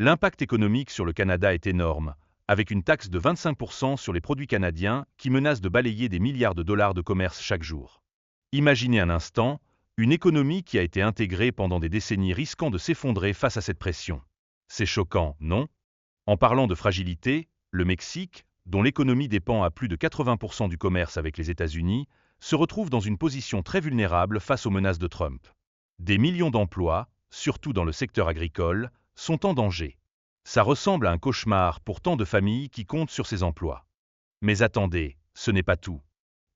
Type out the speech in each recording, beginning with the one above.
L'impact économique sur le Canada est énorme, avec une taxe de 25% sur les produits canadiens qui menace de balayer des milliards de dollars de commerce chaque jour. Imaginez un instant, une économie qui a été intégrée pendant des décennies risquant de s'effondrer face à cette pression. C'est choquant, non? En parlant de fragilité, le Mexique, dont l'économie dépend à plus de 80% du commerce avec les États-Unis, se retrouve dans une position très vulnérable face aux menaces de Trump. Des millions d'emplois, surtout dans le secteur agricole, sont en danger. Ça ressemble à un cauchemar pour tant de familles qui comptent sur ces emplois. Mais attendez, ce n'est pas tout.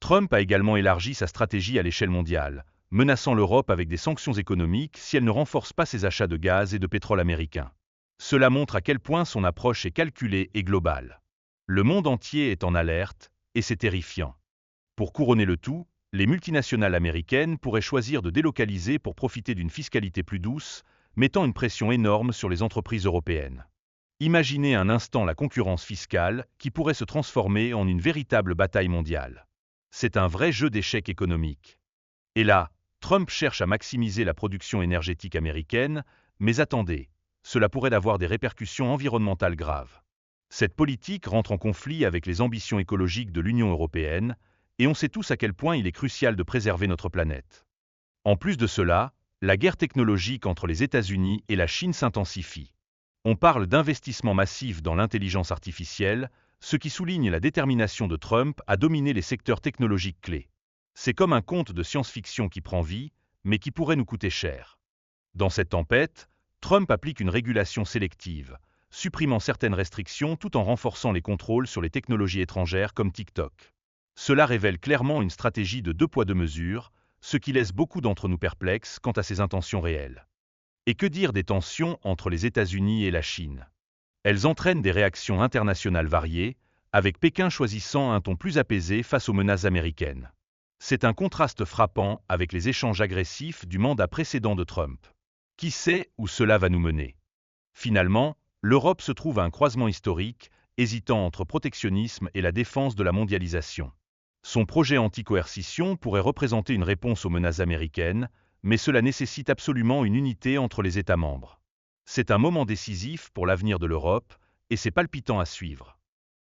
Trump a également élargi sa stratégie à l'échelle mondiale, menaçant l'Europe avec des sanctions économiques si elle ne renforce pas ses achats de gaz et de pétrole américains. Cela montre à quel point son approche est calculée et globale. Le monde entier est en alerte, et c'est terrifiant. Pour couronner le tout, les multinationales américaines pourraient choisir de délocaliser pour profiter d'une fiscalité plus douce, mettant une pression énorme sur les entreprises européennes. Imaginez un instant la concurrence fiscale qui pourrait se transformer en une véritable bataille mondiale. C'est un vrai jeu d'échecs économique. Et là, Trump cherche à maximiser la production énergétique américaine, mais attendez, cela pourrait avoir des répercussions environnementales graves. Cette politique rentre en conflit avec les ambitions écologiques de l'Union européenne, et on sait tous à quel point il est crucial de préserver notre planète. En plus de cela, la guerre technologique entre les États-Unis et la Chine s'intensifie. On parle d'investissements massifs dans l'intelligence artificielle, ce qui souligne la détermination de Trump à dominer les secteurs technologiques clés. C'est comme un conte de science-fiction qui prend vie, mais qui pourrait nous coûter cher. Dans cette tempête, Trump applique une régulation sélective, supprimant certaines restrictions tout en renforçant les contrôles sur les technologies étrangères comme TikTok. Cela révèle clairement une stratégie de deux poids deux mesures, ce qui laisse beaucoup d'entre nous perplexes quant à ses intentions réelles. Et que dire des tensions entre les États-Unis et la Chine? Elles entraînent des réactions internationales variées, avec Pékin choisissant un ton plus apaisé face aux menaces américaines. C'est un contraste frappant avec les échanges agressifs du mandat précédent de Trump. Qui sait où cela va nous mener? Finalement, l'Europe se trouve à un croisement historique, hésitant entre protectionnisme et la défense de la mondialisation. Son projet anti-coercition pourrait représenter une réponse aux menaces américaines, mais cela nécessite absolument une unité entre les États membres. C'est un moment décisif pour l'avenir de l'Europe, et c'est palpitant à suivre.